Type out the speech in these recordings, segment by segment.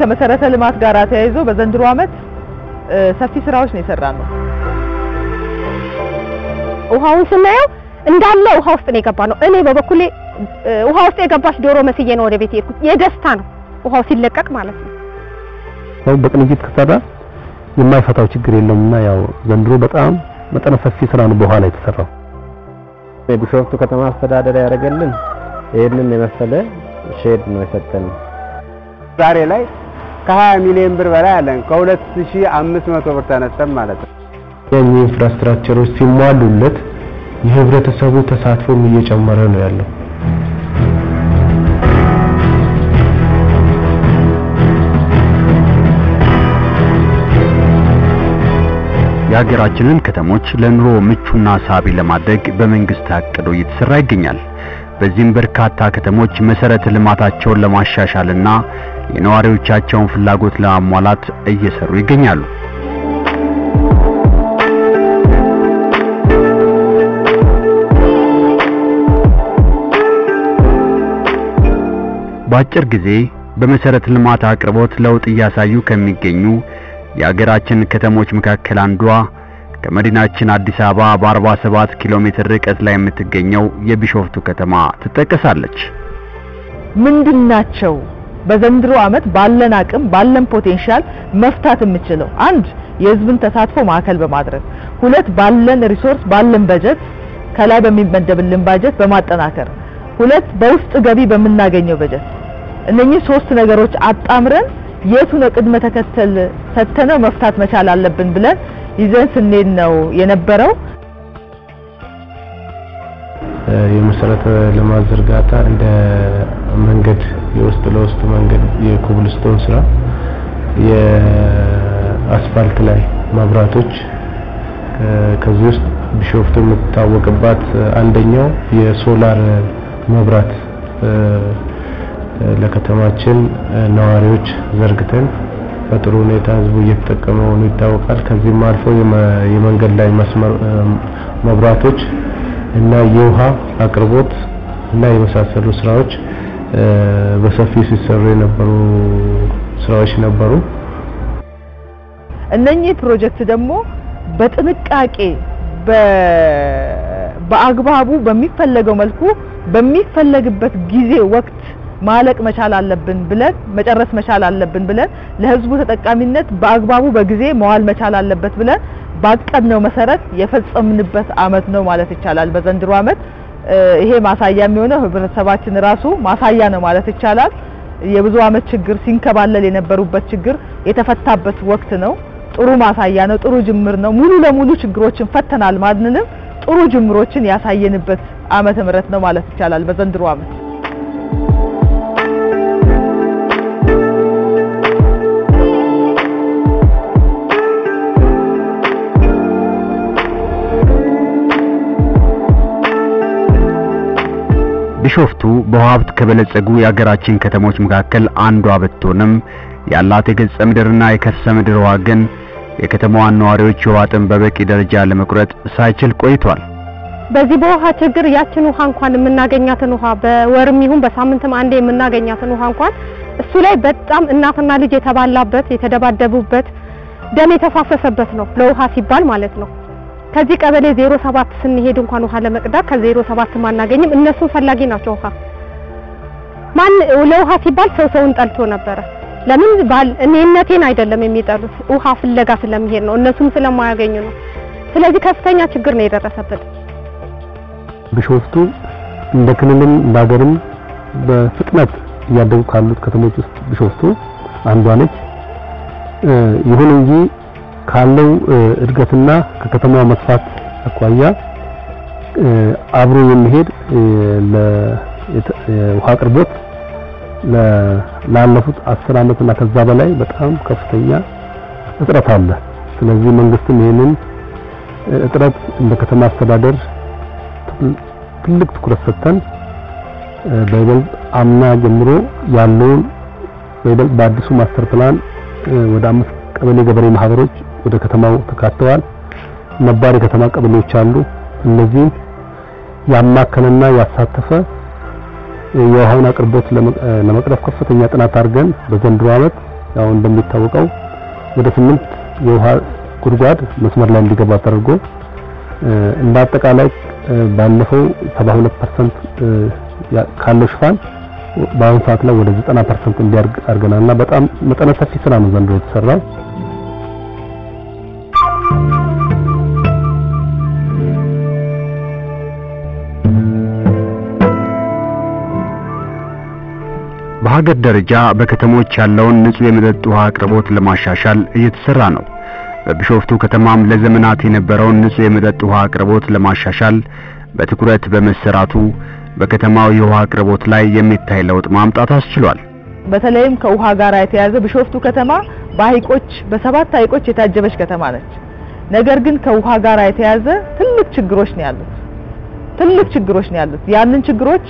ከመሰረተ ልማት ጋር ተያይዞ በዘንድሮ ዓመት ሰፊ ስራዎች ነው የሰራነው። ውሃውን ስናየው እንዳለ ውሃ ውስጥ ነው የገባነው። እኔ በበኩሌ ውሃ ውስጥ የገባሽ ዶሮ መስዬ ነው ወደ ቤት የሄድኩት። የደስታ ነው ውሃው ሲለቀቅ ማለት ነው። ሰው በቅንጅት ከሰራ የማይፈታው ችግር የለምና ያው ዘንድሮ በጣም መጠነ ሰፊ ስራ ነው በኋላ የተሰራው። የቢሾፍቱ ከተማ አስተዳደር ያደረገልን ይሄንን የመሰለ ሼድ ነው የሰጠን። ዛሬ ላይ ከ20 ሚሊዮን ብር በላይ አለን። ከ2500 ብር ተነስተን ማለት ነው። የዚህ ኢንፍራስትራክቸሮች ሲሟሉለት የህብረተሰቡ ተሳትፎም እየጨመረ ነው ያለው። የሀገራችንን ከተሞች ለኑሮ ምቹና ሳቢ ለማድረግ በመንግስት አቅዶ እየተሰራ ይገኛል። በዚህም በርካታ ከተሞች መሰረተ ልማታቸውን ለማሻሻልና የነዋሪዎቻቸውን ፍላጎት ለማሟላት እየሰሩ ይገኛሉ። በአጭር ጊዜ በመሰረተ ልማት አቅርቦት ለውጥ እያሳዩ ከሚገኙ የሀገራችን ከተሞች መካከል አንዷ ከመዲናችን አዲስ አበባ በ47 ኪሎ ሜትር ርቀት ላይ የምትገኘው የቢሾፍቱ ከተማ ትጠቀሳለች። ምንድናቸው በዘንድሮ ዓመት ባለን አቅም ባለን ፖቴንሻል መፍታት የምችለው? አንድ የህዝብን ተሳትፎ ማዕከል በማድረግ፣ ሁለት ባለን ሪሶርስ ባለን በጀት ከላይ በሚመደብልን ባጀት በማጠናከር፣ ሁለት በውስጥ ገቢ በመናገኘው በጀት። እነኚህ ሶስት ነገሮች አጣምረን የቱን ቅድመ ተከተል ሰተነው መፍታት መቻል አለብን ብለን ይዘን ስንሄድ ነው የነበረው። የመሰረተ ልማት ዝርጋታ እንደ መንገድ የውስጥ ለውስጥ መንገድ የኮብልስቶን ስራ የአስፋልት ላይ መብራቶች ከዚህ ውስጥ ቢሾፍቱ የምትታወቅባት አንደኛው የሶላር መብራት ለከተማችን ነዋሪዎች ዘርግተን በጥሩ ሁኔታ ህዝቡ እየተጠቀመው ነው ይታወቃል። ከዚህም አልፎ የመንገድ ላይ መስመር መብራቶች እና የውሃ አቅርቦት እና የመሳሰሉ ስራዎች በሰፊው ሲሰሩ የነበሩ ስራዎች ነበሩ። እነኚህ ፕሮጀክት ደግሞ በጥንቃቄ በአግባቡ በሚፈለገው መልኩ በሚፈለግበት ጊዜ ወቅት ማለቅ መቻል አለብን ብለን መጨረስ መቻል አለብን ብለን ለህዝቡ ተጠቃሚነት በአግባቡ በጊዜ መዋል መቻል አለበት ብለን ባቀድነው መሰረት የፈጸምንበት አመት ነው ማለት ይቻላል። በዘንድሮ አመት ይሄ ማሳያ የሚሆነው ህብረተሰባችን ራሱ ማሳያ ነው ማለት ይቻላል። የብዙ አመት ችግር ሲንከባለል የነበሩበት ችግር የተፈታበት ወቅት ነው። ጥሩ ማሳያ ነው። ጥሩ ጅምር ነው። ሙሉ ለሙሉ ችግሮችን ፈተናል ማንንም ጥሩ ጅምሮችን ያሳየንበት ዓመተ ምህረት ነው ማለት ይቻላል በዘንድሮ አመት። ቢሾፍቱ በሀብት ከበለጸጉ የሀገራችን ከተሞች መካከል አንዷ ብትሆንም ያላት የገጸ ምድርና የከርሰ ምድር ውሃ ግን የከተማዋን ነዋሪዎች የውሃ ጥም በበቂ ደረጃ ለመቁረጥ ሳይችል ቆይቷል። በዚህ በውሃ ችግር ያችን ውሃ እንኳን የምናገኛትን ውሃ በወርም ይሁን በሳምንትም አንዴ የምናገኛትን ውሃ እንኳን እሱ ላይ በጣም እናትና ልጅ የተባላበት የተደባደቡበት ደም የተፋሰሰበት ነው ለውሃ ሲባል ማለት ነው። ከዚህ ቀበሌ 07 ስንሄድ እንኳን ውሃ ለመቅዳት ከ07 ማናገኝም። እነሱ ፈላጊ ናቸው ውሃ ማን ለውሃ ሲባል ሰውን ጠልቶ ነበር። ለምን ባል እኔነቴን አይደለም የሚጠሉት ውሃ ፍለጋ ስለሚሄድ ነው እነሱም ስለማያገኙ ነው። ስለዚህ ከፍተኛ ችግር ነው የደረሰበት። ቢሾፍቱ እንደ ክልልም ባገርም በፍጥነት ያደጉ ካሉት ከተሞች ውስጥ ቢሾፍቱ አንዷ ነች። ይሁን እንጂ ካለው እድገትና ከከተማዋ መስፋት አኳያ አብሮ የሚሄድ ለውሃ አቅርቦት ላለፉት 10 አመትና ከዛ በላይ በጣም ከፍተኛ እጥረት አለ። ስለዚህ መንግስትም ይሄንን እጥረት እንደ ከተማ አስተዳደር ትልቅ ትኩረት ሰጥተን በይበልጥ አምና ጀምሮ ያለውን በይበልጥ በአዲሱ ማስተር ፕላን ወደ 5 ቀበሌ ገበሬ ማህበሮች ወደ ከተማው ተካተዋል። ነባር የከተማ ቀበሌዎች አሉ። እነዚህ ያማከለና ያሳተፈ የውሃውን አቅርቦት ለመቅረፍ ከፍተኛ ጥናት አድርገን በዘንድሮ አመት ያው እንደሚታወቀው ወደ 8 የውሃ ጉድጓድ መስመር ላይ እንዲገባ ተደርጎ እንደ አጠቃላይ ባለፈው 72% ካለው ሽፋን በአሁኑ ሰዓት ላይ ወደ 90% እንዲያርግ አድርገናልና በጣም መጠነ ሰፊ ስራ ነው ዘንድሮ የተሰራው። በሀገር ደረጃ በከተሞች ያለውን ንጹህ የመጠጥ ውሃ አቅርቦት ለማሻሻል እየተሰራ ነው። በቢሾፍቱ ከተማም ለዘመናት የነበረውን ንጹህ የመጠጥ ውሃ አቅርቦት ለማሻሻል በትኩረት በመሰራቱ በከተማው የውሃ አቅርቦት ላይ የሚታይ ለውጥ ማምጣት አስችሏል። በተለይም ከውሃ ጋር የተያዘ ቢሾፍቱ ከተማ በሐይቆች በ7 ሐይቆች የታጀበች ከተማ ነች። ነገር ግን ከውሃ ጋር የተያዘ ትልቅ ችግሮች ነው ያሉት። ያንን ችግሮች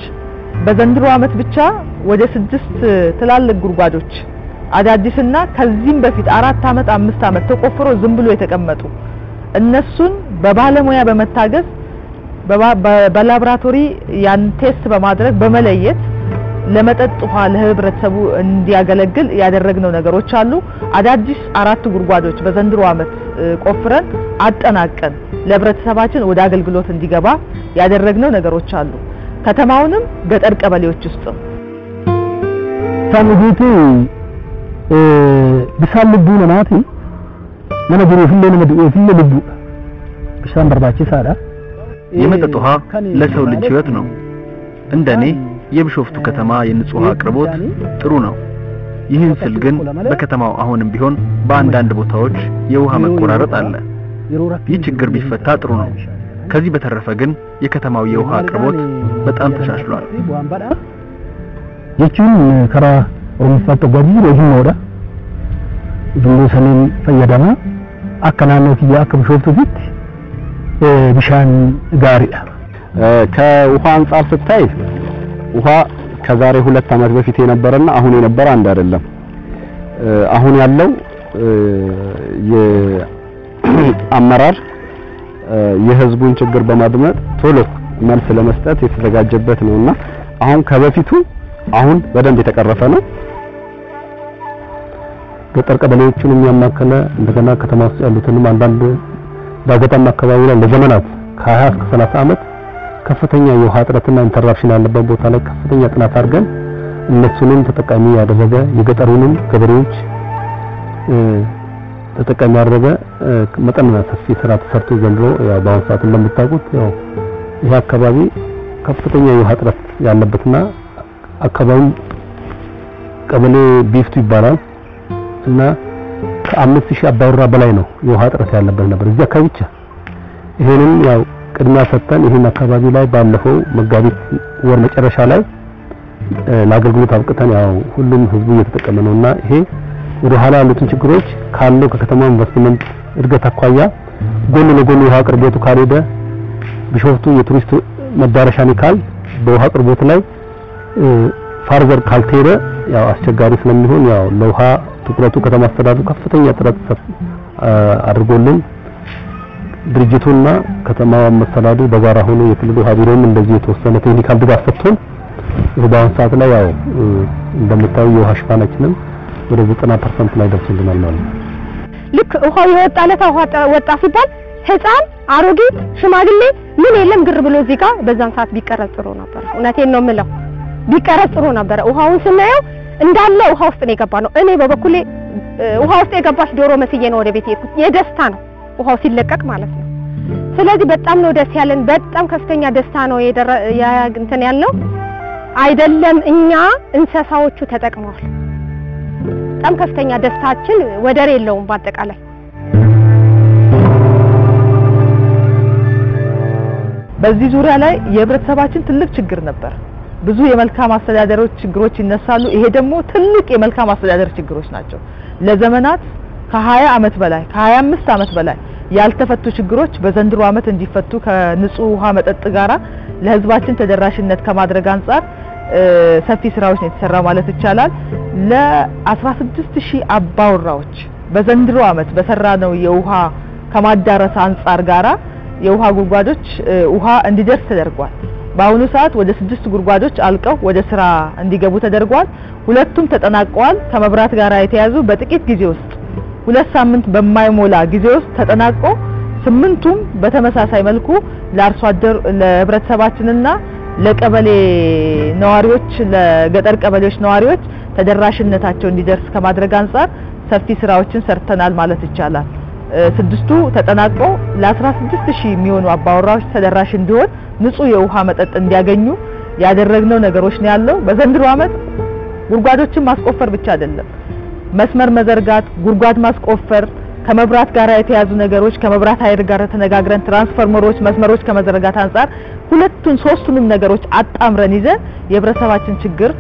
በዘንድሮ ዓመት ብቻ ወደ 6 ትላልቅ ጉድጓዶች አዳዲስና ከዚህም በፊት 4 ዓመት 5 ዓመት ተቆፍሮ ዝም ብሎ የተቀመጡ እነሱን በባለሙያ በመታገዝ በላብራቶሪ ያን ቴስት በማድረግ በመለየት ለመጠጥ ውሃ ለህብረተሰቡ እንዲያገለግል ያደረግነው ነገሮች አሉ። አዳዲስ 4 ጉድጓዶች በዘንድሮ ዓመት ቆፍረን አጠናቀን ለህብረተሰባችን ወደ አገልግሎት እንዲገባ ያደረግነው ነገሮች አሉ። ከተማውንም ገጠር ቀበሌዎች ውስጥ ሳምሁቱ ቢሳል ልቡ ነናቲ ለነገሩ ሁሉ ልቡ ቢሳን በርባቺሳዳ የመጠጥ ውሃ ለሰው ልጅ ህይወት ነው። እንደኔ የቢሾፍቱ ከተማ የንጹህ ውሃ አቅርቦት ጥሩ ነው። ይህን ስል ግን በከተማው አሁንም ቢሆን በአንዳንድ ቦታዎች የውሃ መቆራረጥ አለ። ይህ ችግር ቢፈታ ጥሩ ነው። ከዚህ በተረፈ ግን የከተማው የውሃ አቅርቦት በጣም ተሻሽሏል። የቹን ከራ ኦሮምፋቶ ጓጂ ረጅም ወዳ ዱሎ ሰሜን ፈየዳማ አከናነው ያከብሾፍቱ ፊት ቢሻን ጋሪዳ ከውሃ አንፃር ስታይ ውሃ ከዛሬ 2 ዓመት በፊት የነበረና አሁን የነበረ አንድ አይደለም። አሁን ያለው የአመራር የህዝቡን ችግር በማድመጥ ቶሎ መልስ ለመስጠት የተዘጋጀበት ነውና አሁን ከበፊቱ አሁን በደንብ የተቀረፈ ነው። ገጠር ቀበሌዎችን የሚያማከለ እንደገና ከተማ ውስጥ ያሉትንም አንዳንድ ዳገታማ አካባቢ ላይ ለዘመናት ከ20 እስከ 30 ዓመት ከፍተኛ የውሃ እጥረትና ኢንተራፕሽን ያለበት ቦታ ላይ ከፍተኛ ጥናት አድርገን እነሱንም ተጠቃሚ ያደረገ የገጠሩንም ገበሬዎች ተጠቃሚ ያደረገ መጠነኛ ሰፊ ስራ ተሰርቶ ዘንድሮ ያው በአሁኑ ሰዓት እንደምታውቁት ያው ይሄ አካባቢ ከፍተኛ የውሃ እጥረት ያለበትና አካባቢው ቀበሌ ቢፍቱ ይባላል እና ከ5000 አባወራ በላይ ነው የውሃ እጥረት ያለበት ነበር እዚህ አካባቢ ብቻ። ይሄንን ያው ቅድሚያ ሰጥተን ይሄን አካባቢ ላይ ባለፈው መጋቢት ወር መጨረሻ ላይ ለአገልግሎት አብቅተን ያው ሁሉም ህዝቡ እየተጠቀመ ነውና ይሄ ወደ ኋላ ያሉትን ችግሮች ካለው ከከተማ ኢንቨስትመንት እድገት አኳያ ጎን ለጎን የውሃ አቅርቦቱ ካልሄደ ቢሾፍቱ የቱሪስት መዳረሻ ንካል በውሃ አቅርቦት ላይ ፋርዘር ካልተሄደ ያው አስቸጋሪ ስለሚሆን ያው ለውሃ ትኩረቱ ከተማ አስተዳደሩ ከፍተኛ ጥረት አድርጎልን ድርጅቱና ከተማው መስተዳድሩ በጋራ ሆኖ የክልሉ ውሃ ቢሮም እንደዚህ የተወሰነ ቴክኒካል ድጋፍ ሰጥቶን በአሁኑ ሰዓት ላይ ያው እንደምታዩ የውሃ ሽፋናችንን ወደ 90% ላይ ደርሶልናል ማለት ነው። ልክ ውሃው የወጣለት ወጣ ሲባል ህፃን፣ አሮጊት፣ ሽማግሌ ምን የለም ግር ብሎ እዚህ ጋር በዛን ሰዓት ቢቀረጽ ጥሩ ነበር። እውነቴን ነው የምለው ቢቀረጽ ጥሩ ነበር። ውሃውን ስናየው እንዳለ ውሃ ውስጥ ነው የገባነው። እኔ በበኩሌ ውሃ ውስጥ የገባች ዶሮ መስዬ ነው ወደ ቤት የሄድኩት። የደስታ ነው ውሃው ሲለቀቅ ማለት ነው። ስለዚህ በጣም ነው ደስ ያለን። በጣም ከፍተኛ ደስታ ነው እንትን ያለው አይደለም እኛ እንስሳዎቹ ተጠቅመዋል። በጣም ከፍተኛ ደስታችን ወደር የለውም። በአጠቃላይ በዚህ ዙሪያ ላይ የህብረተሰባችን ትልቅ ችግር ነበር። ብዙ የመልካም አስተዳደሮች ችግሮች ይነሳሉ። ይሄ ደግሞ ትልቅ የመልካም አስተዳደር ችግሮች ናቸው። ለዘመናት ከ20 ዓመት በላይ ከ25 ዓመት በላይ ያልተፈቱ ችግሮች በዘንድሮ ዓመት እንዲፈቱ ከንጹህ ውሃ መጠጥ ጋራ ለህዝባችን ተደራሽነት ከማድረግ አንፃር ሰፊ ስራዎች ነው የተሰራ ማለት ይቻላል። ለ16000 አባወራዎች በዘንድሮ ዓመት በሰራነው የውሃ ከማዳረስ አንፃር ጋራ የውሃ ጉድጓዶች ውሃ እንዲደርስ ተደርጓል። በአሁኑ ሰዓት ወደ 6 ጉድጓዶች አልቀው ወደ ስራ እንዲገቡ ተደርጓል። ሁለቱም ተጠናቀዋል። ከመብራት ጋር የተያዙ በጥቂት ጊዜ ውስጥ 2 ሳምንት በማይሞላ ጊዜ ውስጥ ተጠናቆ 8ቱም በተመሳሳይ መልኩ ለአርሶ አደር ለህብረተሰባችንና ለቀበሌ ነዋሪዎች ለገጠር ቀበሌዎች ነዋሪዎች ተደራሽነታቸው እንዲደርስ ከማድረግ አንፃር ሰፊ ስራዎችን ሰርተናል ማለት ይቻላል። 6ቱ ተጠናቆ ለ16000 የሚሆኑ አባወራዎች ተደራሽ እንዲሆን ንጹህ የውሃ መጠጥ እንዲያገኙ ያደረግነው ነገሮች ነው ያለው። በዘንድሮ ዓመት ጉድጓዶችን ማስቆፈር ብቻ አይደለም፣ መስመር መዘርጋት፣ ጉድጓድ ማስቆፈር፣ ከመብራት ጋር የተያዙ ነገሮች ከመብራት ኃይል ጋር ተነጋግረን ትራንስፎርመሮች መስመሮች ከመዘርጋት አንፃር ሁለቱን ሶስቱንም ነገሮች አጣምረን ይዘን የህብረተሰባችን ችግር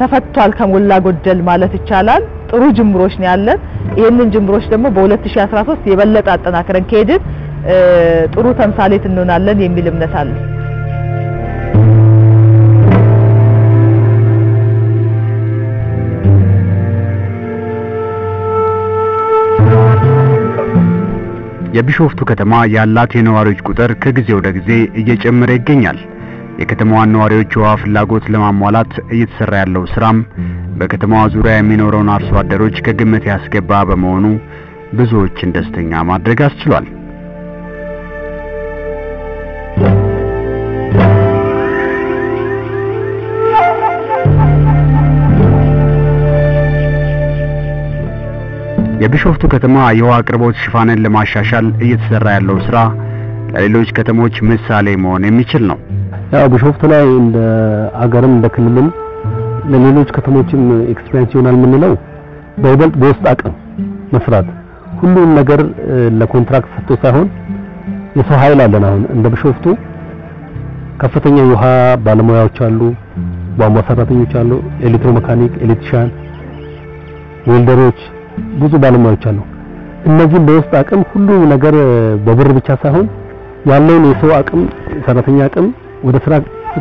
ተፈቷል ከሞላ ጎደል ማለት ይቻላል። ጥሩ ጅምሮች ነው ያለን። ይሄንን ጅምሮች ደግሞ በ2013 የበለጠ አጠናክረን ከሄድን ጥሩ ተምሳሌት እንሆናለን የሚል እምነት አለ። የቢሾፍቱ ከተማ ያላት የነዋሪዎች ቁጥር ከጊዜ ወደ ጊዜ እየጨመረ ይገኛል። የከተማዋን ነዋሪዎች የውሃ ፍላጎት ለማሟላት እየተሰራ ያለው ስራም በከተማዋ ዙሪያ የሚኖረውን አርሶ አደሮች ከግምት ያስገባ በመሆኑ ብዙዎችን ደስተኛ ማድረግ አስችሏል። የቢሾፍቱ ከተማ የውሃ አቅርቦት ሽፋንን ለማሻሻል እየተሰራ ያለው ስራ ለሌሎች ከተሞች ምሳሌ መሆን የሚችል ነው። ያው ቢሾፍቱ ላይ እንደ አገርም እንደ ክልልም ለሌሎች ከተሞችም ኤክስፒሪየንስ ይሆናል የምንለው በይበልጥ በውስጥ አቅም መስራት ሁሉም ነገር ለኮንትራክት ሰጥቶ ሳይሆን የሰው ኃይል አለን። አሁን እንደ ቢሾፍቱ ከፍተኛ የውሃ ባለሙያዎች አሉ፣ ቧንቧ ሰራተኞች አሉ፣ ኤሌክትሮ መካኒክ፣ ኤሌክትሪሻን፣ ዌልደሮች ብዙ ባለሙያዎች አሉ። እነዚህ በውስጥ አቅም ሁሉ ነገር በብር ብቻ ሳይሆን ያለውን የሰው አቅም ሰራተኛ አቅም ወደ ስራ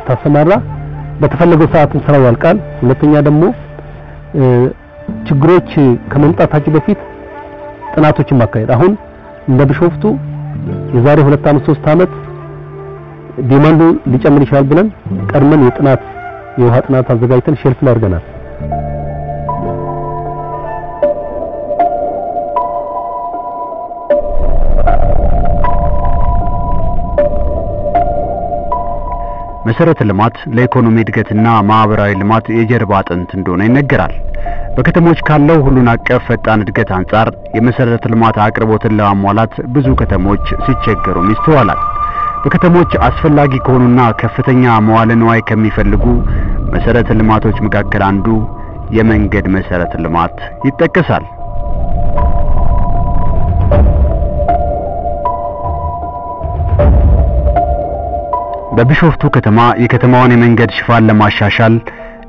ተሰማራ በተፈለገው ሰዓት ስራው ያልቃል። ሁለተኛ ደግሞ ችግሮች ከመምጣታቸው በፊት ጥናቶችን ማካሄድ አሁን እንደ ቢሾፍቱ የዛሬ 2 ዓመት 3 ዓመት ዲማንዱ ሊጨምር ይችላል ብለን ቀድመን የውሃ ጥናት አዘጋጅተን ሼልፍ ላይ አድርገናል። መሰረተ ልማት ለኢኮኖሚ እድገትና ማህበራዊ ልማት የጀርባ አጥንት እንደሆነ ይነገራል። በከተሞች ካለው ሁሉን አቀፍ ፈጣን እድገት አንጻር የመሰረተ ልማት አቅርቦትን ለማሟላት ብዙ ከተሞች ሲቸገሩ ይስተዋላል። በከተሞች አስፈላጊ ከሆኑና ከፍተኛ መዋለ ንዋይ ከሚፈልጉ መሰረተ ልማቶች መካከል አንዱ የመንገድ መሰረተ ልማት ይጠቀሳል። በቢሾፍቱ ከተማ የከተማውን የመንገድ ሽፋን ለማሻሻል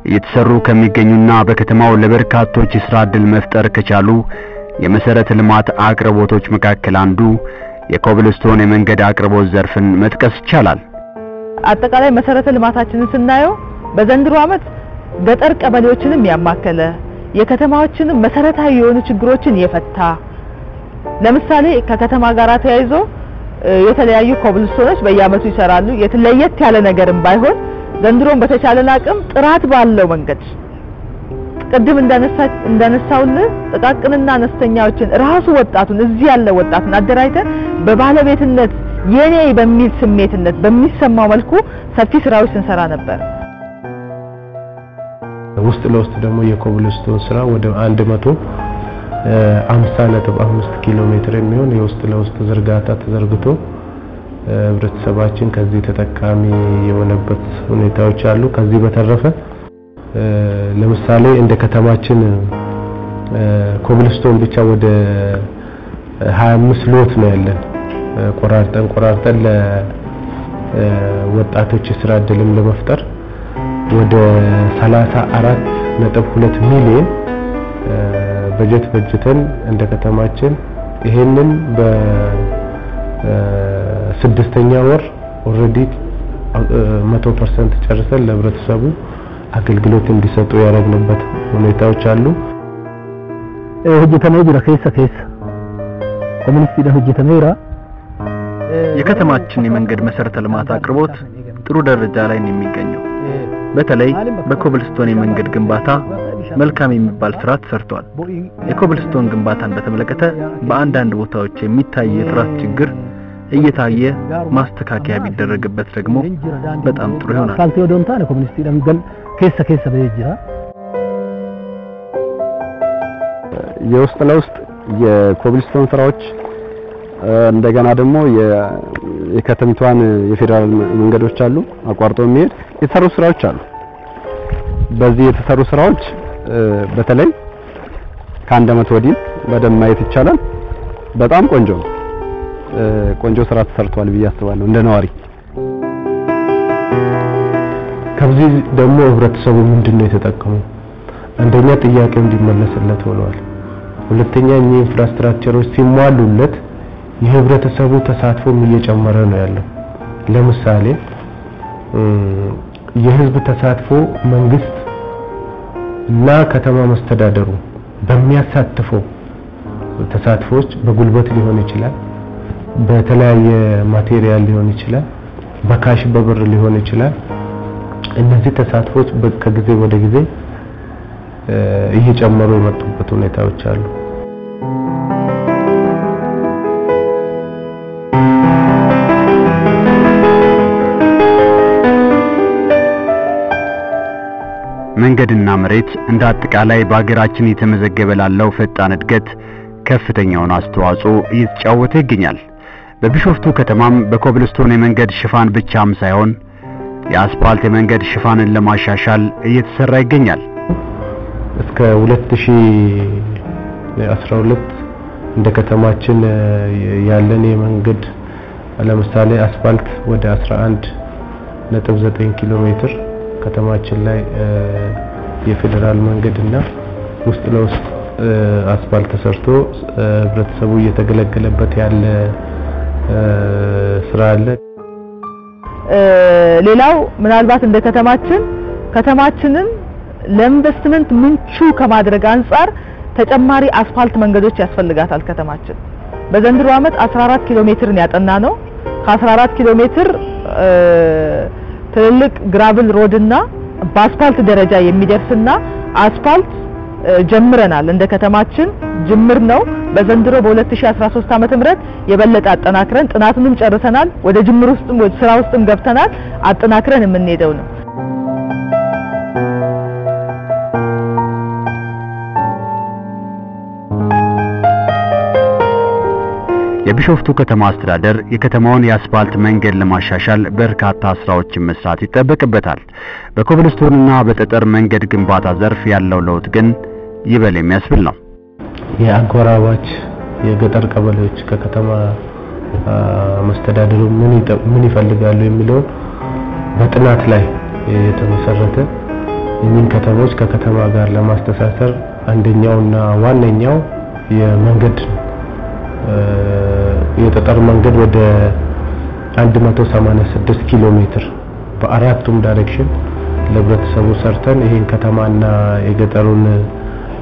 እየተሰሩ ከሚገኙና በከተማው ለበርካቶች የሥራ ዕድል መፍጠር ከቻሉ የመሰረተ ልማት አቅርቦቶች መካከል አንዱ የኮብልስቶን የመንገድ አቅርቦት ዘርፍን መጥቀስ ይቻላል። አጠቃላይ መሰረተ ልማታችንን ስናየው በዘንድሮ ዓመት ገጠር ቀበሌዎችንም ያማከለ የከተማዎችንም መሰረታዊ የሆኑ ችግሮችን የፈታ ለምሳሌ ከከተማ ጋር ተያይዞ የተለያዩ ኮብልስቶኖች በየአመቱ ይሰራሉ። የተለየት ያለ ነገርም ባይሆን ዘንድሮም በተቻለን አቅም ጥራት ባለው መንገድ ቅድም እንዳነሳውልን ጥቃቅንና አነስተኛዎችን ራሱ ወጣቱን እዚህ ያለ ወጣቱን አደራጅተን በባለቤትነት የኔ በሚል ስሜትነት በሚሰማው መልኩ ሰፊ ስራዎች ስንሰራ ነበር። ውስጥ ለውስጥ ደግሞ የኮብልስቶን ስራ ወደ 150.5 ኪሎ ሜትር የሚሆን የውስጥ ለውስጥ ዝርጋታ ተዘርግቶ ህብረተሰባችን ከዚህ ተጠቃሚ የሆነበት ሁኔታዎች አሉ። ከዚህ በተረፈ ለምሳሌ እንደ ከተማችን ኮብልስቶን ብቻ ወደ 25 ሎት ነው ያለን። ቆራርጠን ለወጣቶች የሥራ ዕድልም ለመፍጠር ወደ 34.2 ሚሊዮን በጀት በጅተን እንደ ከተማችን ይሄንን በ6ኛ ወር ኦሬዲ 100% ጨርሰን ለህብረተሰቡ አገልግሎት እንዲሰጡ ያደረግንበት ሁኔታዎች አሉ። hojjetamee jira keessa komunistiidhaan hojjetameera። የከተማችን የመንገድ መሰረተ ልማት አቅርቦት ጥሩ ደረጃ ላይ ነው የሚገኘው። በተለይ በኮብልስቶን የመንገድ ግንባታ መልካም የሚባል ስራ ተሰርቷል። የኮብልስቶን ግንባታን በተመለከተ በአንዳንድ ቦታዎች የሚታይ የጥራት ችግር እየታየ ማስተካከያ ቢደረግበት ደግሞ በጣም ጥሩ ይሆናል። አስፋልት ወዶንታ ለኮሚኒቲ ደምገል ከሰ በየጅራ የውስጥ ለውስጥ የኮብልስቶን ስራዎች እንደገና ደግሞ የከተምቷን የፌደራል መንገዶች አሉ አቋርጦ የሚሄድ የተሰሩ ስራዎች አሉ። በዚህ የተሰሩ ስራዎች በተለይ ከአንድ አመት ወዲህ በደንብ ማየት ይቻላል። በጣም ቆንጆ ስራ ተሰርቷል ብዬ አስባለሁ እንደ ነዋሪ። ከዚህ ደግሞ ህብረተሰቡ ምንድነው የተጠቀመው? አንደኛ ጥያቄው እንዲመለስለት ሆኗል። ሁለተኛ ኢንፍራስትራክቸሮች ሲሟሉለት የህብረተሰቡ ተሳትፎም እየጨመረ ነው ያለው። ለምሳሌ የህዝብ ተሳትፎ መንግስት እና ከተማ መስተዳደሩ በሚያሳትፈው ተሳትፎች በጉልበት ሊሆን ይችላል፣ በተለያየ ማቴሪያል ሊሆን ይችላል፣ በካሽ በብር ሊሆን ይችላል። እነዚህ ተሳትፎች ከጊዜ ወደ ጊዜ እየጨመሩ የመጡበት ሁኔታዎች አሉ። መንገድና መሬት እንደ አጠቃላይ በአገራችን የተመዘገበ ላለው ፈጣን እድገት ከፍተኛውን አስተዋጽኦ እየተጫወተ ይገኛል። በቢሾፍቱ ከተማም በኮብልስቶን የመንገድ ሽፋን ብቻም ሳይሆን የአስፋልት የመንገድ ሽፋንን ለማሻሻል እየተሰራ ይገኛል። እስከ 2012 እንደ ከተማችን ያለን የመንገድ ለምሳሌ አስፋልት ወደ 11.9 ኪሎ ሜትር ከተማችን ላይ የፌደራል መንገድና ውስጥ ለውስጥ አስፋልት ተሰርቶ ህብረተሰቡ እየተገለገለበት ያለ ስራ አለ። ሌላው ምናልባት እንደ ከተማችንን ለኢንቨስትመንት ምንቹ ከማድረግ አንፃር ተጨማሪ አስፋልት መንገዶች ያስፈልጋታል። ከተማችን በዘንድሮ ዓመት 14 ኪሎ ሜትርን ያጠና ነው። ከ14 ኪሎ ሜትር ትልልቅ ግራቭል ሮድና በአስፋልት ደረጃ የሚደርስና አስፋልት ጀምረናል። እንደ ከተማችን ጅምር ነው። በዘንድሮ በ2013 ዓመተ ምህረት የበለጠ አጠናክረን ጥናቱንም ጨርሰናል። ወደ ጅምር ውስጥም ወደ ስራ ውስጥም ገብተናል። አጠናክረን የምንሄደው ነው። የቢሾፍቱ ከተማ አስተዳደር የከተማውን የአስፋልት መንገድ ለማሻሻል በርካታ ስራዎችን መስራት ይጠበቅበታል። በኮብልስቶንና በጠጠር መንገድ ግንባታ ዘርፍ ያለው ለውጥ ግን ይበል የሚያስብል ነው። የአጎራባች የገጠር ቀበሌዎች ከከተማ መስተዳደሩ ምን ይፈልጋሉ የሚለው በጥናት ላይ የተመሰረተ እኚህን ከተሞች ከከተማ ጋር ለማስተሳሰር አንደኛውና ዋነኛው የመንገድ የጠጠር መንገድ ወደ 186 ኪሎ ሜትር በአራቱም ዳይሬክሽን ለህብረተሰቡ ሰርተን ይሄን ከተማና የገጠሩን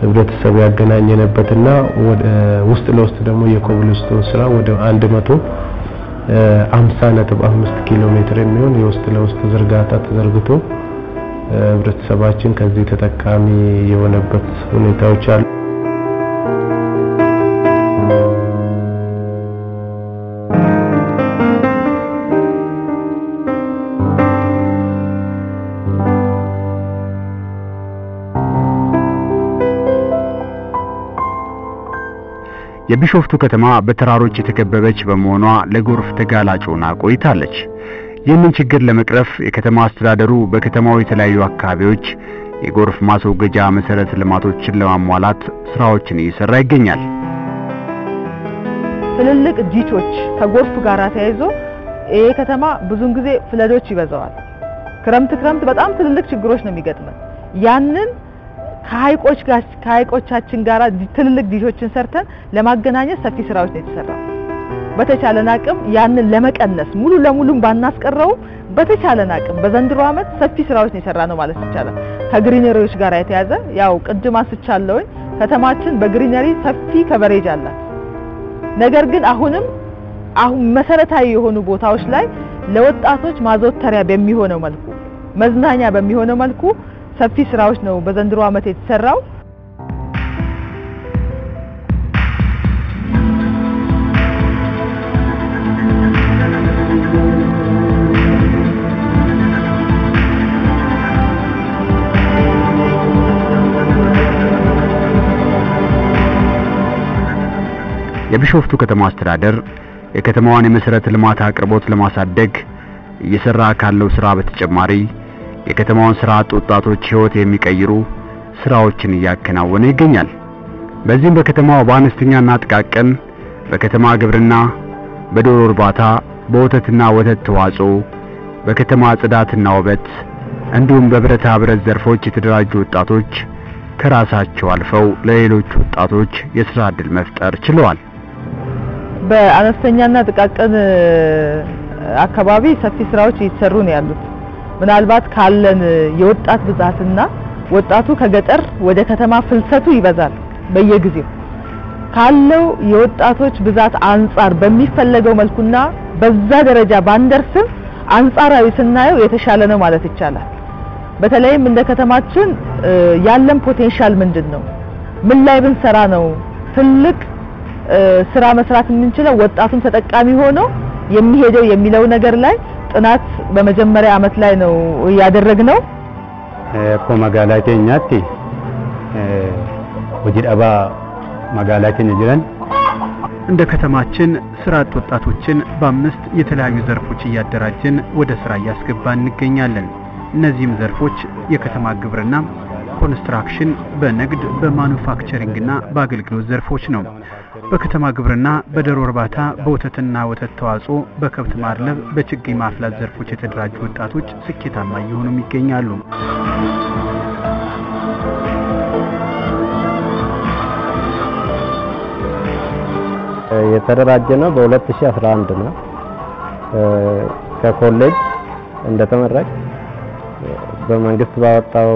ህብረተሰብ ያገናኘነበትና ወደ ውስጥ ለውስጥ ደግሞ የኮብልስቶን ስራ ወደ 150.5 ኪሎ ሜትር የሚሆን የውስጥ ለውስጥ ዝርጋታ ተዘርግቶ ህብረተሰባችን ከዚህ ተጠቃሚ የሆነበት ሁኔታዎች አሉ። የቢሾፍቱ ከተማ በተራሮች የተከበበች በመሆኗ ለጎርፍ ተጋላጭ ሆና ቆይታለች። ይህንን ችግር ለመቅረፍ የከተማ አስተዳደሩ በከተማው የተለያዩ አካባቢዎች የጎርፍ ማስወገጃ መሰረተ ልማቶችን ለማሟላት ስራዎችን እየሰራ ይገኛል። ትልልቅ ዲቾች ከጎርፍ ጋር ተያይዞ ይሄ ከተማ ብዙን ጊዜ ፍለዶች ይበዛዋል። ክረምት በጣም ትልልቅ ችግሮች ነው የሚገጥመን። ያንን ከሃይቆቻችን ጋር ትልልቅ ዲሾችን ሰርተን ለማገናኘት ሰፊ ስራዎች ነው የተሰራው። በተቻለን አቅም ያንን ለመቀነስ ሙሉ ለሙሉም ባናስቀረው በተቻለን አቅም በዘንድሮ ዓመት ሰፊ ስራዎች ነው የሰራነው ማለት ይቻላል። ከግሪነሪዎች ጋር የተያዘ ያው ቅድም አስቻለሁ ከተማችን በግሪነሪ ሰፊ ከቨሬጅ አላት። ነገር ግን አሁን መሰረታዊ የሆኑ ቦታዎች ላይ ለወጣቶች ማዘውተሪያ በሚሆነው መልኩ መዝናኛ በሚሆነው መልኩ ሰፊ ስራዎች ነው በዘንድሮ ዓመት የተሰራው። የቢሾፍቱ ከተማ አስተዳደር የከተማዋን የመሰረተ ልማት አቅርቦት ለማሳደግ እየሰራ ካለው ስራ በተጨማሪ የከተማዋን ስራ አጥ ወጣቶች ህይወት የሚቀይሩ ስራዎችን እያከናወነ ይገኛል። በዚህም በከተማዋ በአነስተኛና ጥቃቅን በከተማ ግብርና፣ በዶሮ እርባታ፣ በወተትና ወተት ተዋጽኦ፣ በከተማ ጽዳትና ውበት እንዲሁም በብረታ ብረት ዘርፎች የተደራጁ ወጣቶች ከራሳቸው አልፈው ለሌሎች ወጣቶች የስራ ዕድል መፍጠር ችለዋል። በአነስተኛና ጥቃቅን አካባቢ ሰፊ ስራዎች እየተሰሩ ነው ያሉት። ምናልባት ካለን የወጣት ብዛትና ወጣቱ ከገጠር ወደ ከተማ ፍልሰቱ ይበዛል በየጊዜው ካለው የወጣቶች ብዛት አንፃር በሚፈለገው መልኩና በዛ ደረጃ ባንደርስም አንፃራዊ ስናየው የተሻለ ነው ማለት ይቻላል። በተለይም እንደ ከተማችን ያለን ፖቴንሻል ምንድነው? ምን ላይ ብንሰራ ነው ትልቅ ስራ መስራት የምንችለው ወጣቱን ተጠቃሚ ሆኖ የሚሄደው የሚለው ነገር ላይ ጥናት በመጀመሪያ አመት ላይ ነው ያደረግነው። ኮማጋላ ኬኛቲ ወጂዳባ ማጋላ ኬኛ ጅራን እንደ ከተማችን ስራ አጥ ወጣቶችን በአምስት የተለያዩ ዘርፎች እያደራጀን ወደ ስራ እያስገባን እንገኛለን። እነዚህም ዘርፎች የከተማ ግብርና፣ ኮንስትራክሽን፣ በንግድ፣ በማኑፋክቸሪንግ እና በአገልግሎት ዘርፎች ነው። በከተማ ግብርና በዶሮ እርባታ፣ በወተትና ወተት ተዋጽኦ፣ በከብት ማድለብ፣ በችግኝ ማፍላት ዘርፎች የተደራጁ ወጣቶች ስኬታማ እየሆኑ ይገኛሉ። የተደራጀነው በ2011 ነው። ከኮሌጅ እንደተመረቀ በመንግስት ባወጣው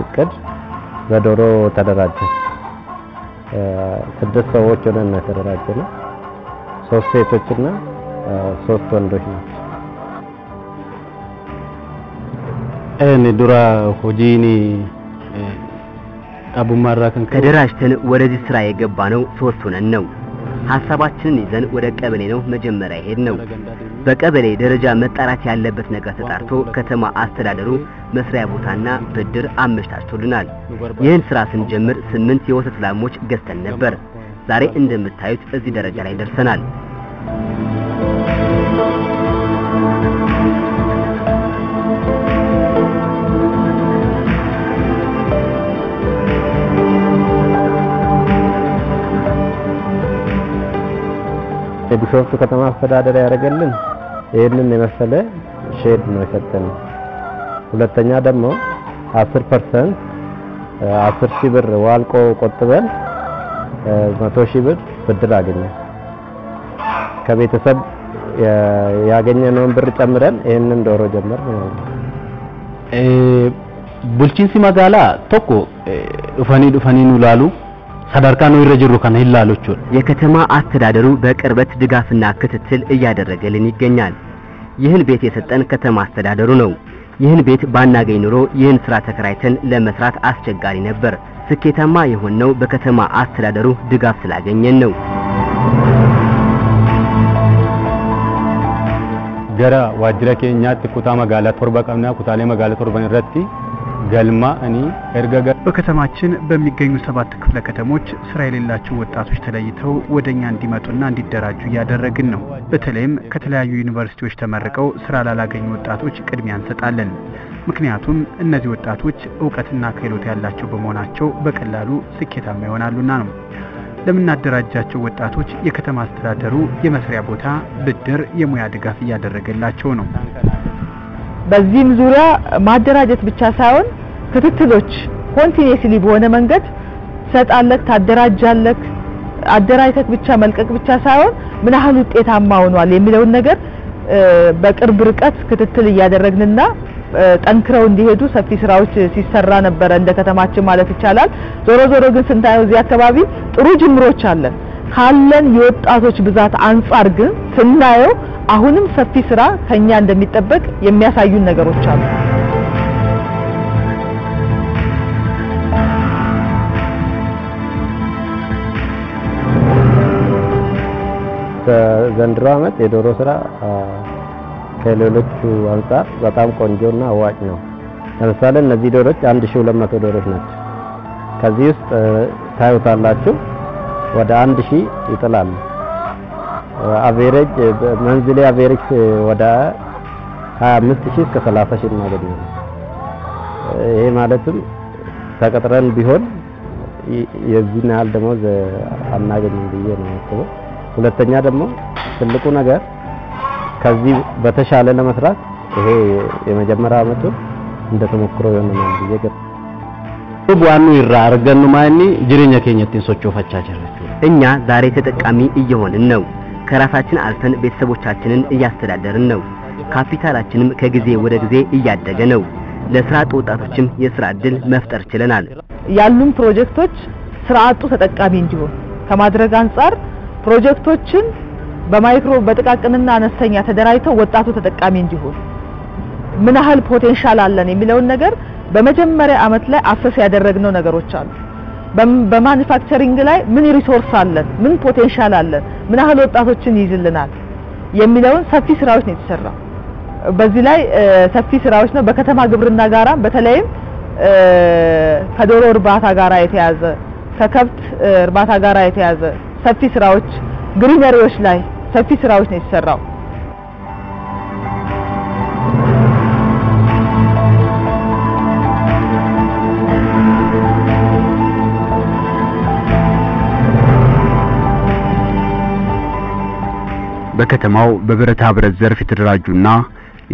እቅድ በዶሮ ተደራጀ። 6 ሰዎች ሆነን ተደራጀን። 3 ሴቶችና 3 ወንዶች ናቸው። እኔ ዱራ ሆጂኒ አቡማራከን ተደራጅተን ወደዚህ ስራ የገባነው 3 ሆነን ነው። ሐሳባችንን ይዘን ወደ ቀበሌ ነው መጀመሪያ ሄድነው። በቀበሌ ደረጃ መጣራት ያለበት ነገር ተጣርቶ ከተማ አስተዳደሩ መስሪያ ቦታና ብድር አመቻችቶልናል። ይህን ስራ ስንጀምር 8 የወተት ላሞች ገዝተን ነበር። ዛሬ እንደምታዩት እዚህ ደረጃ ላይ ደርሰናል። የቢሾፍቱ ከተማ አስተዳደር ያደረገልን ይሄንን የመሰለ ሼድ ነው የሰጠን። ሁለተኛ ደግሞ 10% 10,000 ብር ዋልቆ ቆጥበን 100,000 ብር ብድር አገኘን። ከቤተሰብ ያገኘነውን ብር ጨምረን ይሄንን ዶሮ ጀመር ነው። ቡልቺንሲ መጋላ ቶኮ ዱፈኒ ኑላሉ ሰዳርካ ነው ይረጅሩ ካን ይላሎቹ የከተማ አስተዳደሩ በቅርበት ድጋፍና ክትትል እያደረገልን ይገኛል። ይህን ቤት የሰጠን ከተማ አስተዳደሩ ነው። ይህን ቤት ባናገኝ ኑሮ ይህን ስራ ተከራይተን ለመስራት አስቸጋሪ ነበር። ስኬታማ የሆነው በከተማ አስተዳደሩ ድጋፍ ስላገኘን ነው። ገራ ዋጅራ ኬኛት ኩታ መጋላ ቶርባ ቀምና ኩታሌ መጋላ ቶርባን ረቲ ገልማ እኒ እርገገ በከተማችን በሚገኙ 7 ክፍለ ከተሞች ስራ የሌላቸው ወጣቶች ተለይተው ወደኛ እንዲመጡና እንዲደራጁ ያደረግን ነው። በተለይም ከተለያዩ ዩኒቨርሲቲዎች ተመርቀው ስራ ላላገኙ ወጣቶች ቅድሚያ እንሰጣለን። ምክንያቱም እነዚህ ወጣቶች ዕውቀትና ክህሎት ያላቸው በመሆናቸው በቀላሉ ስኬታማ ይሆናሉና ነው። ለምናደራጃቸው ወጣቶች የከተማ አስተዳደሩ የመስሪያ ቦታ፣ ብድር፣ የሙያ ድጋፍ እያደረገላቸው ነው። በዚህም ዙሪያ ማደራጀት ብቻ ሳይሆን ክትትሎች ኮንቲኒየስሊ በሆነ መንገድ ሰጣለክ ታደራጃለክ አደራይተክ ብቻ መልቀቅ ብቻ ሳይሆን ምን ያህል ውጤታማ ሆኗል የሚለውን ነገር በቅርብ ርቀት ክትትል እያደረግንና ጠንክረው እንዲሄዱ ሰፊ ስራዎች ሲሰራ ነበር እንደ ከተማችን ማለት ይቻላል። ዞሮ ግን ስንታየው እዚህ አካባቢ ጥሩ ጅምሮች አለን። ካለን የወጣቶች ብዛት አንፃር ግን ስናየው አሁንም ሰፊ ስራ ከኛ እንደሚጠበቅ የሚያሳዩን ነገሮች አሉ። የዘንድሮ ዓመት የዶሮ ስራ ከሌሎቹ አንፃር በጣም ቆንጆና አዋጭ ነው። ለምሳሌ እነዚህ ዶሮች 1200 ዶሮች ናቸው። ከዚህ ውስጥ ታዩታላችሁ ወደ 1000 ይጥላሉ። አቬሬጅ መንዝሊ አቬሬጅ ወደ 25000 እስከ 30000 እናገኛለን። ይሄ ማለትም ተቀጥረን ቢሆን የዚህን ያህል ደሞዝ አናገኝም ብዬ ነው የማስበው። ሁለተኛ ደግሞ ትልቁ ነገር ከዚህ በተሻለ ለመስራት ይሄ የመጀመሪያ ዓመቱ እንደተሞክሮ ይሆናል ብዬ ገብ ቡአኑ ይራ አርገኑ ማኒ ጅሪኛ ከኛቲን ሶቾፋቻ ጀረቹ እኛ ዛሬ ተጠቃሚ እየሆንን ነው። ከራሳችን አልፈን ቤተሰቦቻችንን እያስተዳደርን ነው። ካፒታላችንም ከጊዜ ወደ ጊዜ እያደገ ነው። ለስራ ወጣቶችም የስራ እድል መፍጠር ችለናል። ያሉን ፕሮጀክቶች ስራ አጡ ተጠቃሚ እንዲሆን ከማድረግ አንፃር ፕሮጀክቶችን በማይክሮ በጥቃቅንና አነስተኛ ተደራጅተው ወጣቱ ተጠቃሚ እንዲሆን ምን ያህል ፖቴንሻል አለን የሚለውን ነገር በመጀመሪያ አመት ላይ አሰስ ያደረግነው ነገሮች አሉ። በማኑፋክቸሪንግ ላይ ምን ሪሶርስ አለን፣ ምን ፖቴንሻል አለን፣ ምን ያህል ወጣቶችን ይይዝልናል የሚለውን ሰፊ ስራዎች ነው የተሰራው። በዚህ ላይ ሰፊ ስራዎች ነው በከተማ ግብርና ጋራ በተለይም ከዶሮ እርባታ ጋራ የተያዘ ከከብት እርባታ ጋራ የተያዘ ሰፊ ስራዎች ግሪነሪዎች ላይ ሰፊ ስራዎች ነው የተሰራው። በከተማው በብረታ ብረት ዘርፍ የተደራጁና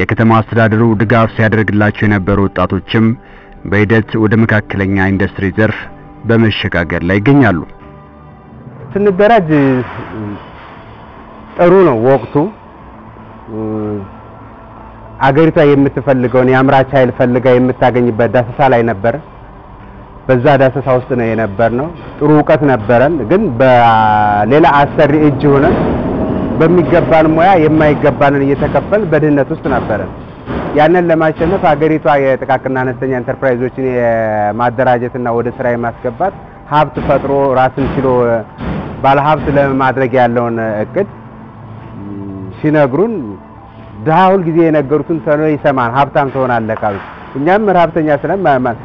የከተማ አስተዳደሩ ድጋፍ ሲያደርግላቸው የነበሩ ወጣቶችም በሂደት ወደ መካከለኛ ኢንዱስትሪ ዘርፍ በመሸጋገር ላይ ይገኛሉ። ስንደራጅ ጥሩ ነው ወቅቱ። አገሪቷ የምትፈልገውን የአምራች ኃይል ፈልጋ የምታገኝበት ዳሰሳ ላይ ነበር። በዛ ዳሰሳ ውስጥ ነው የነበርነው። ጥሩ ዕውቀት ነበረን፣ ግን በሌላ አሰሪ እጅ ሆነን በሚገባን ሙያ የማይገባንን እየተከፈል በድህነት ውስጥ ነበረን። ያንን ለማሸነፍ አገሪቷ የጥቃቅንና አነስተኛ ኢንተርፕራይዞችን የማደራጀትና ወደ ስራ የማስገባት ሀብት ፈጥሮ ራስን ችሎ ባለሀብት ለማድረግ ያለውን እቅድ ሲነግሩን ድሃ ሁል ጊዜ የነገሩትን ሰው ይሰማን ሀብታም ትሆናለህ ካሉ እኛም ሀብተኛ ስለማን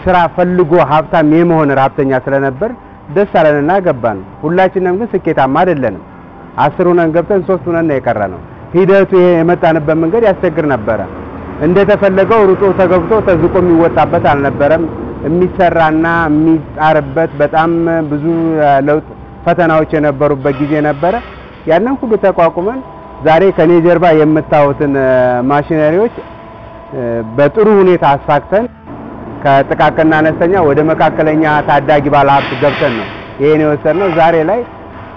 ስራ ፈልጎ ሀብታም የመሆን ሀብተኛ ስለነበር ደስ አለንና ገባን። ሁላችንም ግን ስኬታማ አይደለንም። 10 ሆነን ገብተን 3 ሆነን ነው የቀረነው። ሂደቱ ይሄ የመጣንበት መንገድ ያስቸግር ነበር። እንደተፈለገው ሩጦ ተገብቶ ተዝቆ የሚወጣበት አልነበረም። የሚሰራና የሚጣርበት በጣም ብዙ ለውጥ ፈተናዎች የነበሩበት ጊዜ ነበር። ያንን ሁሉ ተቋቁመን ዛሬ ከኔ ጀርባ የምታዩትን ማሽነሪዎች በጥሩ ሁኔታ አሳክተን ከጥቃቅንና አነስተኛ ወደ መካከለኛ ታዳጊ ባለሀብት ገብተን ነው ይሄን የወሰድነው። ዛሬ ላይ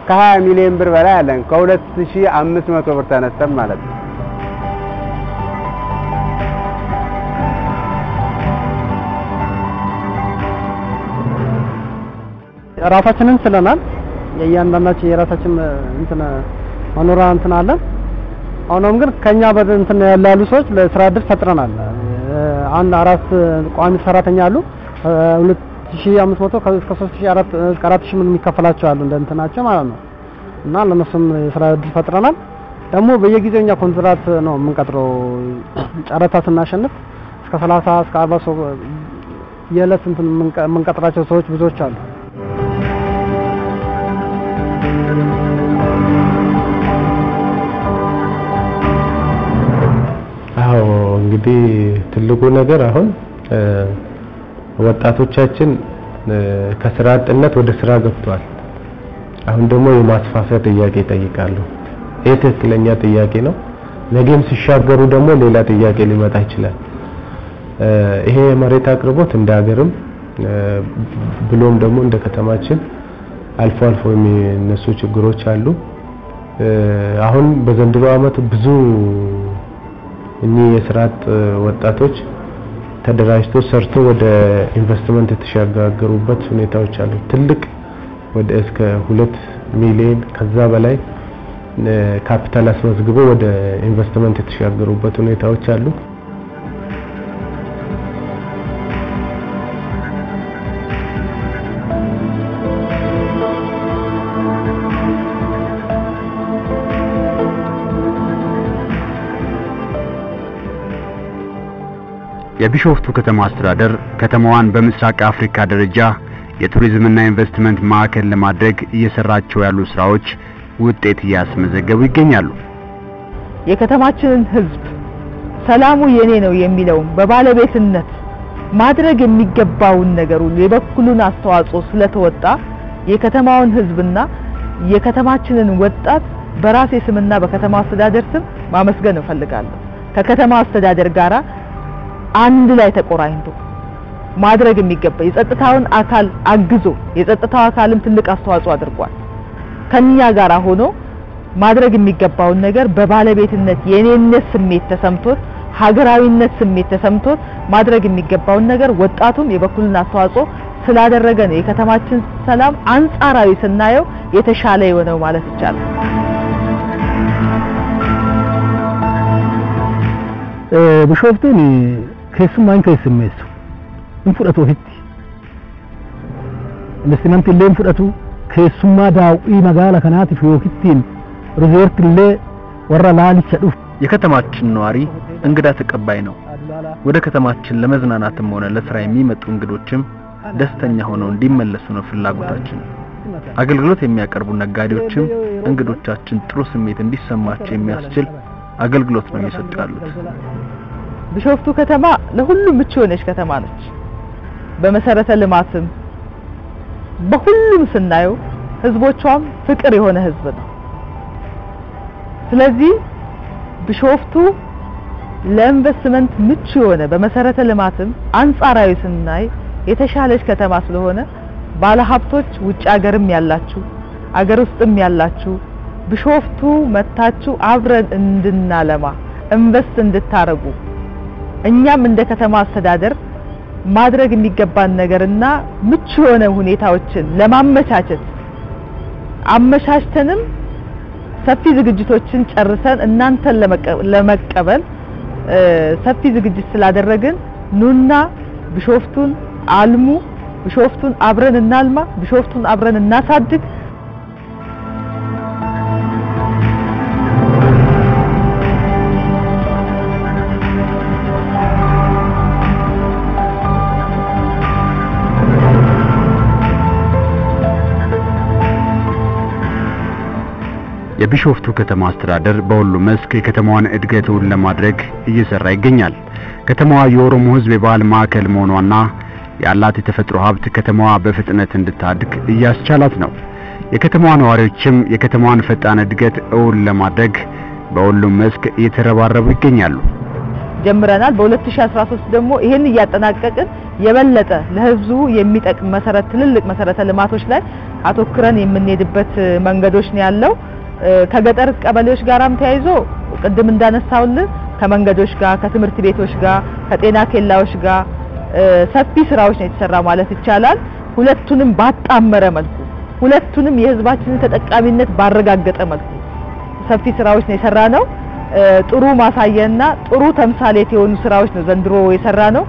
ከ20 ሚሊዮን ብር በላይ አለን። ከ2500 ብር ተነስተን ማለት ነው። ራሳችንን ስለናል የእያንዳንዳችን የራሳችን እንትን መኖሪያ እንትን አለን። ሆኖም ግን ከኛ በእንትን ያሉ ሰዎች ለስራ እድል ፈጥረናል። አንድ 4 ቋሚ ሰራተኛ አሉ። 2500 እስከ 3000 እስከ 4000 ምን የሚከፈላቸው አሉ እንደ እንትናቸው ማለት ነው። እና ለነሱም የስራ እድል ፈጥረናል። ደግሞ በየጊዜው እኛ ኮንትራት ነው የምንቀጥረው። ጨረታ ስናሸንፍ እስከ 30 እስከ 40 ሰው የዕለት እንትን የምንቀጥራቸው ሰዎች ብዙዎች አሉ። አዎ እንግዲህ ትልቁ ነገር አሁን ወጣቶቻችን ከስራ አጥነት ወደ ስራ ገብተዋል። አሁን ደግሞ የማስፋፊያ ጥያቄ ይጠይቃሉ። ይሄ ትክክለኛ ጥያቄ ነው። ነገም ሲሻገሩ ደግሞ ሌላ ጥያቄ ሊመጣ ይችላል። ይሄ መሬት አቅርቦት እንደ ሀገርም ብሎም ደግሞ እንደ ከተማችን አልፎ አልፎ የሚነሱ ችግሮች አሉ። አሁን በዘንድሮ ዓመት ብዙ የስራ አጥ ወጣቶች ተደራጅቶ ሰርቶ ወደ ኢንቨስትመንት የተሻገሩበት ሁኔታዎች አሉ። ትልቅ ወደ እስከ 2 ሚሊዮን ከዛ በላይ ካፒታል አስመዝግበው ወደ ኢንቨስትመንት የተሻገሩበት ሁኔታዎች አሉ። የቢሾፍቱ ከተማ አስተዳደር ከተማዋን በምስራቅ አፍሪካ ደረጃ የቱሪዝምና ኢንቨስትመንት ማዕከል ለማድረግ እየሰራቸው ያሉ ስራዎች ውጤት እያስመዘገቡ ይገኛሉ። የከተማችንን ህዝብ ሰላሙ የኔ ነው የሚለው በባለቤትነት ማድረግ የሚገባውን ነገር ሁሉ የበኩሉን አስተዋጽኦ ስለተወጣ የከተማውን ህዝብና የከተማችንን ወጣት በራሴ ስምና በከተማ አስተዳደር ስም ማመስገን እፈልጋለሁ። ከከተማ አስተዳደር ጋራ አንድ ላይ ተቆራኝቶ ማድረግ የሚገባ የጸጥታውን አካል አግዞ የጸጥታው አካልም ትልቅ አስተዋጽኦ አድርጓል። ከኛ ጋራ ሆኖ ማድረግ የሚገባውን ነገር በባለቤትነት የኔነት ስሜት ተሰምቶት ሀገራዊነት ስሜት ተሰምቶት ማድረግ የሚገባውን ነገር ወጣቱም የበኩሉን አስተዋጽኦ ስላደረገ ነው የከተማችን ሰላም አንጻራዊ ስናየው የተሻለ የሆነው ማለት ይቻላል። ቢሾፍቱን keessummaan keessummeessu in fudhatu ofitti investimentii illee in fudhatu keessummaa daawwii magaala kanaatiif yookittiin ሪዞርት illee warra laalicha dhufu የከተማችን ነዋሪ እንግዳ ተቀባይ ነው። ወደ ከተማችን ለመዝናናትም ሆነ ለስራ የሚመጡ እንግዶችም ደስተኛ ሆነው እንዲመለሱ ነው ፍላጎታችን። አገልግሎት የሚያቀርቡ ነጋዴዎችም እንግዶቻችን ጥሩ ስሜት እንዲሰማቸው የሚያስችል አገልግሎት ነው እየሰጡ ያሉት። ቢሾፍቱ ከተማ ለሁሉም ምቹ የሆነች ከተማ ነች። በመሰረተ ልማትም በሁሉም ስናየው ህዝቦቿም ፍቅር የሆነ ህዝብ ነው። ስለዚህ ቢሾፍቱ ለኢንቨስትመንት ምቹ የሆነ በመሰረተ ልማትም አንጻራዊ ስናይ የተሻለች ከተማ ስለሆነ ባለሀብቶች ውጭ ሀገርም ያላችሁ አገር ውስጥም ያላችሁ ቢሾፍቱ መታችሁ አብረን እንድናለማ ኢንቨስት እንድታረጉ እኛም እንደ ከተማ አስተዳደር ማድረግ የሚገባን ነገርና ምቹ የሆነ ሁኔታዎችን ለማመቻቸት አመቻችተንም ሰፊ ዝግጅቶችን ጨርሰን እናንተን ለመቀበል ሰፊ ዝግጅት ስላደረግን ኑና ቢሾፍቱን አልሙ፣ ቢሾፍቱን አብረን እናልማ፣ ቢሾፍቱን አብረን እናሳድግ። የቢሾፍቱ ከተማ አስተዳደር በሁሉም መስክ የከተማዋን እድገቱን ለማድረግ እየሰራ ይገኛል። ከተማዋ የኦሮሞ ህዝብ የባህል ማዕከል መሆኗና ያላት የተፈጥሮ ሀብት ከተማዋ በፍጥነት እንድታድግ እያስቻላት ነው። የከተማዋ ነዋሪዎችም የከተማዋን ፈጣን እድገት እውን ለማድረግ በሁሉም መስክ እየተረባረቡ ይገኛሉ። ጀምረናል። በ2013 ደግሞ ይሄን እያጠናቀቅን የበለጠ ለህዝቡ የሚጠቅም መሰረት ትልልቅ መሰረተ ልማቶች ላይ አተኩረን የምንሄድበት መንገዶች ነው ያለው። ከገጠር ቀበሌዎች ጋራም ተያይዞ ቅድም እንዳነሳውልን ከመንገዶች ጋር ከትምህርት ቤቶች ጋር ከጤና ኬላዎች ጋር ሰፊ ስራዎች ነው የተሰራ ማለት ይቻላል። ሁለቱንም ባጣመረ መልኩ ሁለቱንም የህዝባችንን ተጠቃሚነት ባረጋገጠ መልኩ ሰፊ ስራዎች ነው የሰራነው። ጥሩ ማሳየና ጥሩ ተምሳሌት የሆኑ ስራዎች ነው ዘንድሮ የሰራነው።